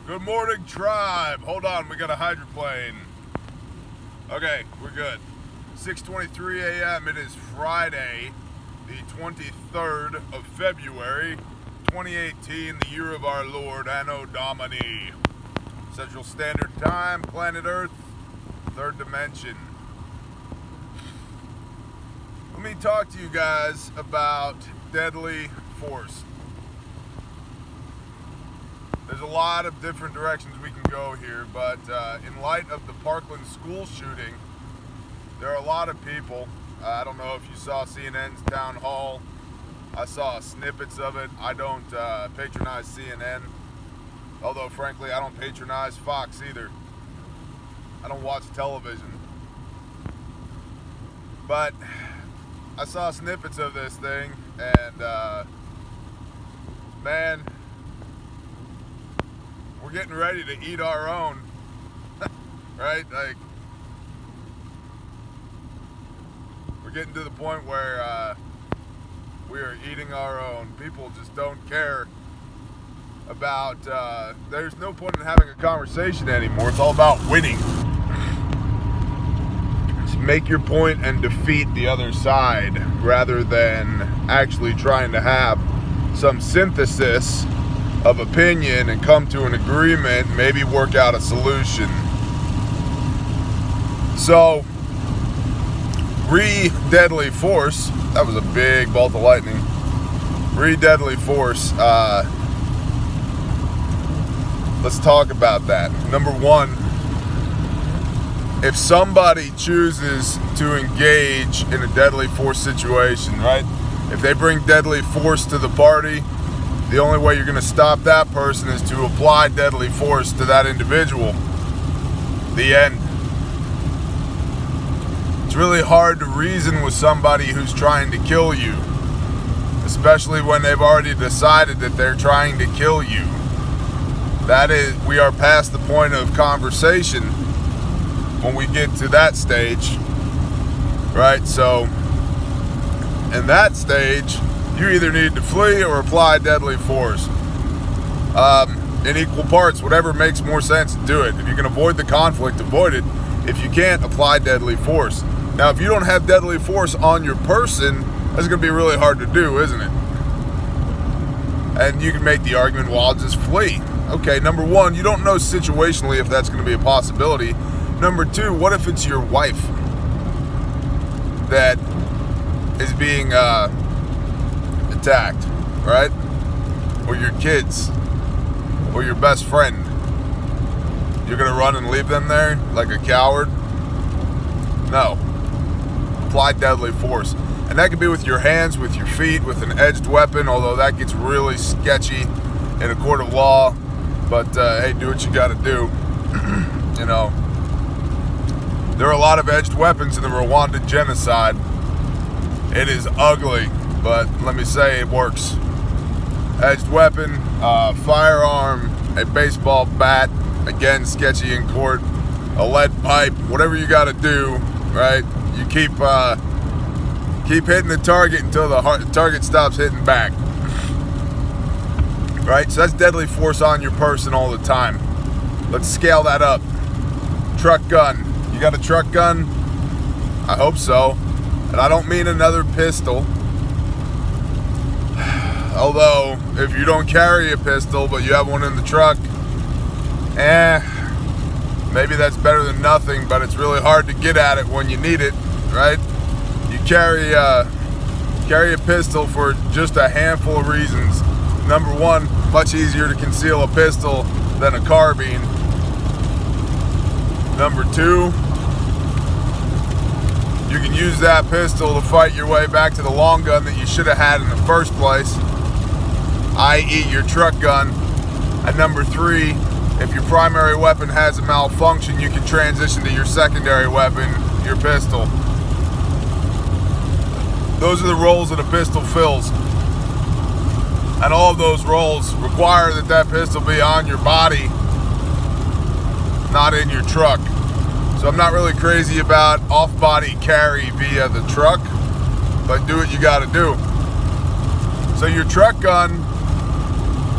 Good morning, tribe. Hold on, we got a hydroplane. Okay, we're good. 6:23 a.m. It is Friday, the 23rd of February, 2018, the year of our Lord, Anno Domini. Central Standard Time, planet Earth, third dimension. Let me talk to you guys about deadly force. There's a lot of different directions we can go here, but in light of the Parkland school shooting, there are a lot of people. I don't know if you saw CNN's town hall. I saw snippets of it. I don't patronize CNN, although frankly I don't patronize Fox either. I don't watch television. But I saw snippets of this thing, and man, we're getting ready to eat our own, right? Like, we're getting to the point where we are eating our own. People just don't care about, there's no point in having a conversation anymore. It's all about winning. Just make your point and defeat the other side rather than actually trying to have some synthesis of opinion and come to an agreement, maybe work out a solution. So, re-deadly force, that was a big bolt of lightning. Re-deadly force, let's talk about that. Number one, if somebody chooses to engage in a deadly force situation, right? If they bring deadly force to the party, the only way you're going to stop that person is to apply deadly force to that individual. The end. It's really hard to reason with somebody who's trying to kill you, especially when they've already decided that they're trying to kill you. That is, we are past the point of conversation when we get to that stage, right? So, in that stage, you either need to flee or apply deadly force. In equal parts, whatever makes more sense, do it. If you can avoid the conflict, avoid it. If you can't, apply deadly force. Now, if you don't have deadly force on your person, that's going to be really hard to do, isn't it? And you can make the argument, well, I'll just flee. Okay, number one, you don't know situationally if that's going to be a possibility. Number two, what if it's your wife that is being attacked, right? Or your kids, or your best friend? You're gonna run and leave them there like a coward? No. Apply deadly force. And that could be with your hands, with your feet, with an edged weapon, although that gets really sketchy in a court of law. But hey, do what you gotta do. You know, there are a lot of edged weapons in the Rwandan genocide. It is ugly, but let me say it works. Edged weapon, firearm, a baseball bat, again sketchy in court, a lead pipe, whatever you got to do, right? You keep hitting the target until the target stops hitting back, right? So that's deadly force on your person all the time. Let's scale that up. Truck gun. You got a truck gun? I hope so. And I don't mean another pistol. Although, if you don't carry a pistol, but you have one in the truck, maybe that's better than nothing, but it's really hard to get at it when you need it, right? You carry a pistol for just a handful of reasons. Number one, much easier to conceal a pistol than a carbine. Number two, you can use that pistol to fight your way back to the long gun that you should have had in the first place, i.e. your truck gun. And number three, if your primary weapon has a malfunction, you can transition to your secondary weapon, your pistol. Those are the roles that a pistol fills. And all of those roles require that that pistol be on your body, not in your truck. So I'm not really crazy about off-body carry via the truck, but do what you gotta do. So your truck gun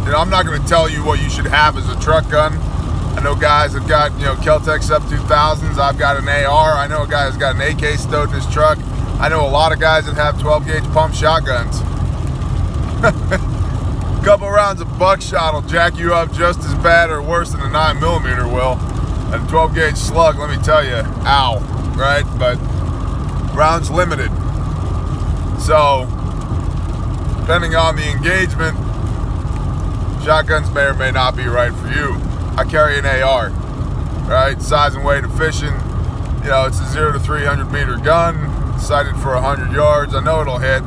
I'm not going to tell you what you should have as a truck gun. I know guys have got, Kel-Tec Sub 2000s. I've got an AR. I know a guy who's got an AK stowed in his truck. I know a lot of guys that have 12-gauge pump shotguns. A couple rounds of buckshot will jack you up just as bad or worse than a 9mm will. And a 12-gauge slug, let me tell you, ow, right? But rounds limited. So, depending on the engagement, shotguns may or may not be right for you. I carry an AR, right? Size and weight efficient. It's a 0 to 300 meter gun, sighted for 100 yards. I know it'll hit.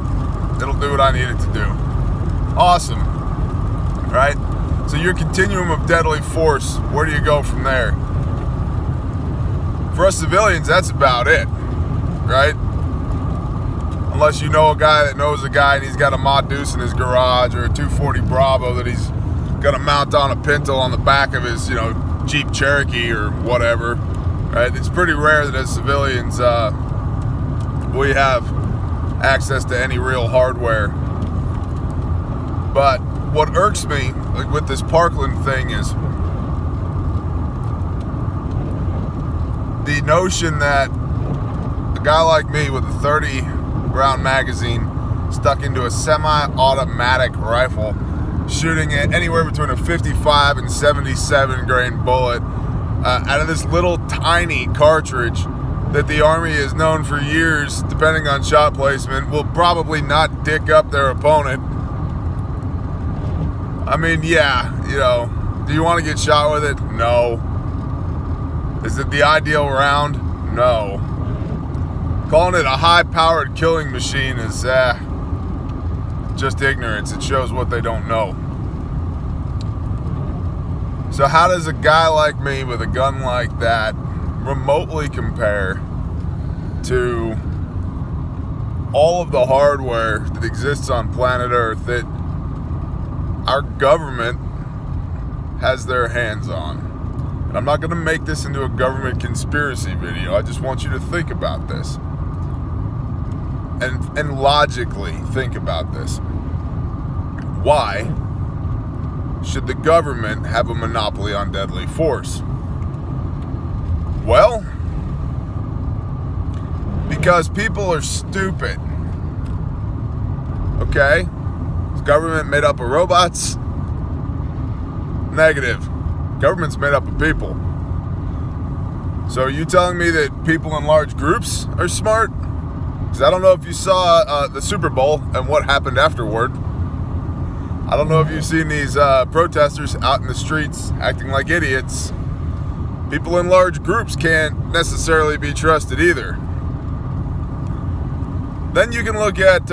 It'll do what I need it to do. Awesome, right? So your continuum of deadly force, where do you go from there? For us civilians, that's about it, right? Unless you know a guy that knows a guy and he's got a Mod Deuce in his garage or a 240 Bravo that he's gonna mount on a Pinto on the back of his, Jeep Cherokee or whatever, right? It's pretty rare that as civilians, we have access to any real hardware. But what irks me, like with this Parkland thing, is the notion that a guy like me with a 30-round magazine stuck into a semi-automatic rifle, shooting at anywhere between a 55 and 77 grain bullet out of this little tiny cartridge that the Army has known for years, depending on shot placement, will probably not dick up their opponent. I mean, yeah, do you want to get shot with it? No. Is it the ideal round? No. Calling it a high-powered killing machine is just ignorance. It shows what they don't know. So how does a guy like me with a gun like that remotely compare to all of the hardware that exists on planet Earth that our government has their hands on? And I'm not going to make this into a government conspiracy video. I just want you to think about this. And logically think about this. Why should the government have a monopoly on deadly force? Well, because people are stupid. Okay? Is government made up of robots? Negative. Government's made up of people. So are you telling me that people in large groups are smart? Because I don't know if you saw the Super Bowl and what happened afterward. I don't know if you've seen these protesters out in the streets acting like idiots. People in large groups can't necessarily be trusted either. Then you can look at,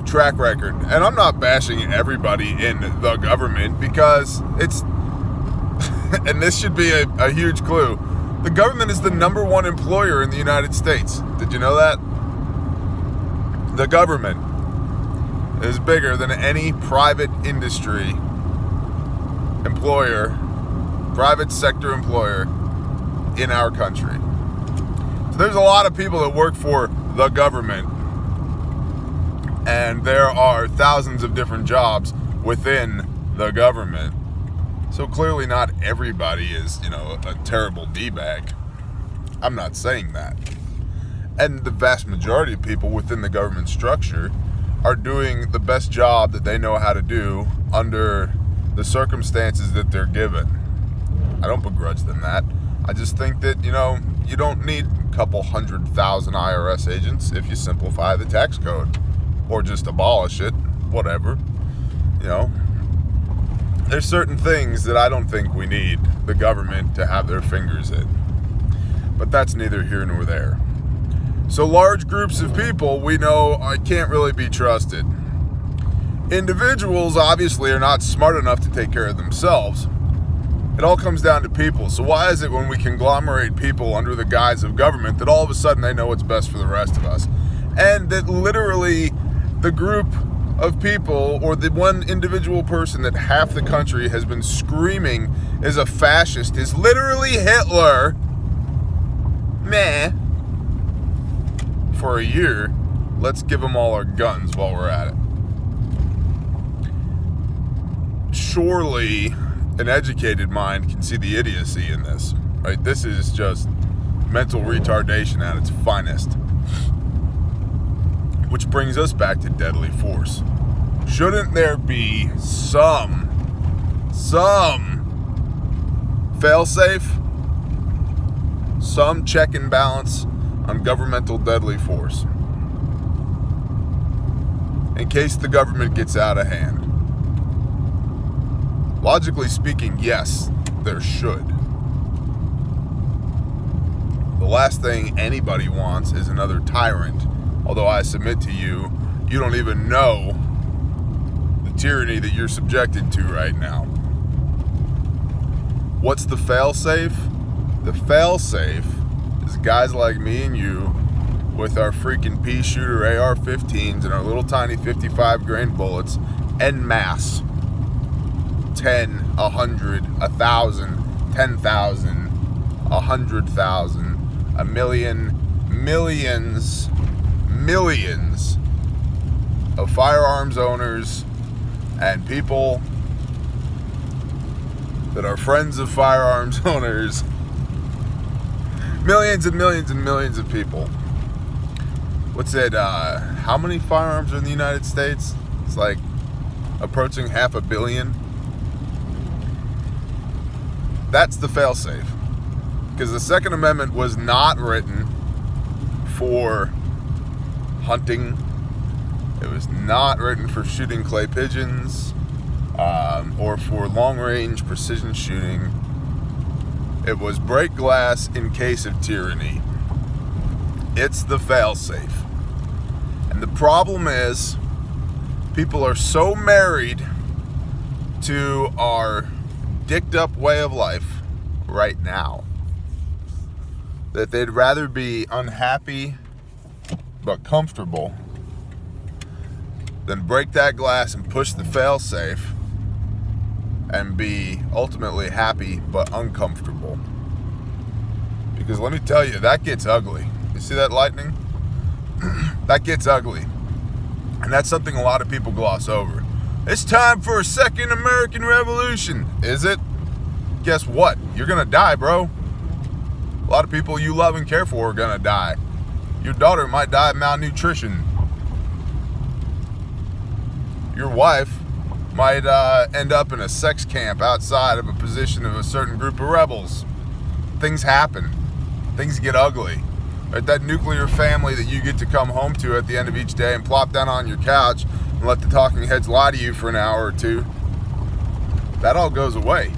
track record. And I'm not bashing everybody in the government because it's, and this should be a huge clue, the government is the #1 employer in the United States. Did you know that? The government is bigger than any private industry employer, private sector employer in our country. So there's a lot of people that work for the government, and there are thousands of different jobs within the government. So clearly not everybody is, a terrible D-bag. I'm not saying that. And the vast majority of people within the government structure are doing the best job that they know how to do under the circumstances that they're given. I don't begrudge them that. I just think that, you don't need a couple 100,000 IRS agents if you simplify the tax code or just abolish it, whatever. There's certain things that I don't think we need the government to have their fingers in. But that's neither here nor there. So large groups of people, we know, can't really be trusted. Individuals obviously are not smart enough to take care of themselves. It all comes down to people. So why is it when we conglomerate people under the guise of government that all of a sudden they know what's best for the rest of us? And that literally the group of people, or the one individual person that half the country has been screaming is a fascist, is literally Hitler. Meh. For a year, let's give them all our guns while we're at it. surely an educated mind can see the idiocy in this, right? This is just mental retardation at its finest. Which brings us back to deadly force. Shouldn't there be some fail-safe, some check and balance on governmental deadly force in case the government gets out of hand? Logically speaking, yes, there should. The last thing anybody wants is another tyrant. Although I submit to you, you don't even know the tyranny that you're subjected to right now. What's the fail-safe? The fail-safe is guys like me and you with our freaking pea shooter AR-15s and our little tiny 55 grain bullets en masse. 10, 100, 1,000, 10,000, 100,000, a million, millions of firearms owners and people that are friends of firearms owners. Millions and millions and millions of people. What's it, how many firearms are in the United States? It's like approaching 500 million. That's the fail-safe. Because the Second Amendment was not written for hunting. It was not written for shooting clay pigeons or for long-range precision shooting. It was break glass in case of tyranny. It's the fail-safe. And the problem is, people are so married to our dicked-up way of life right now that they'd rather be unhappy but comfortable than break that glass and push the fail-safe and be ultimately happy but uncomfortable. Because let me tell you, that gets ugly. You see that lightning? That gets ugly. And that's something a lot of people gloss over. It's time for a second American Revolution. Is it? Guess what? You're gonna die, bro. A lot of people you love and care for are gonna die. Your daughter might die of malnutrition. Your wife might end up in a sex camp outside of a position of a certain group of rebels. Things happen. Things get ugly. Right? That nuclear family that you get to come home to at the end of each day and plop down on your couch and let the talking heads lie to you for an hour or two, that all goes away.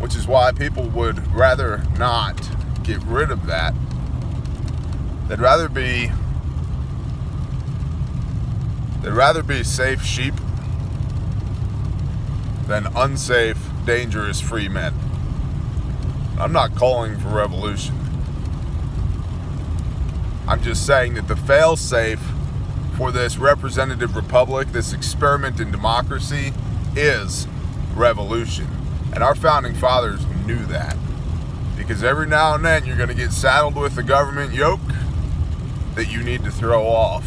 Which is why people would rather not get rid of that. They'd rather be safe sheep than unsafe, dangerous free men. I'm not calling for revolution. I'm just saying that the fail-safe for this representative republic, this experiment in democracy, is revolution. And our founding fathers knew that. Because every now and then you're going to get saddled with a government yoke that you need to throw off.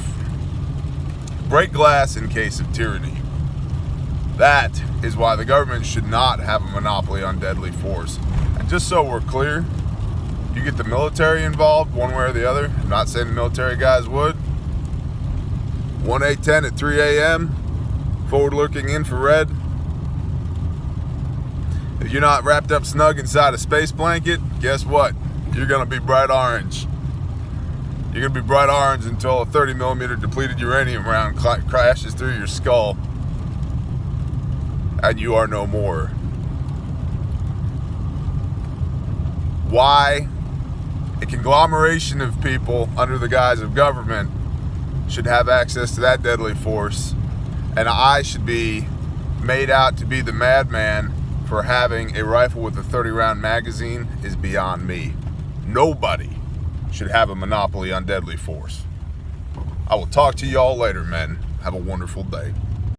Break glass in case of tyranny. That is why the government should not have a monopoly on deadly force. And just so we're clear, you get the military involved one way or the other. I'm not saying the military guys would. 1-810 at 3 a.m. Forward-looking infrared. If you're not wrapped up snug inside a space blanket, guess what? You're going to be bright orange. You're going to be bright orange until a 30mm depleted uranium round crashes through your skull. And you are no more. Why a conglomeration of people under the guise of government should have access to that deadly force, and I should be made out to be the madman for having a rifle with a 30-round magazine is beyond me. Nobody should have a monopoly on deadly force. I will talk to y'all later, men. Have a wonderful day.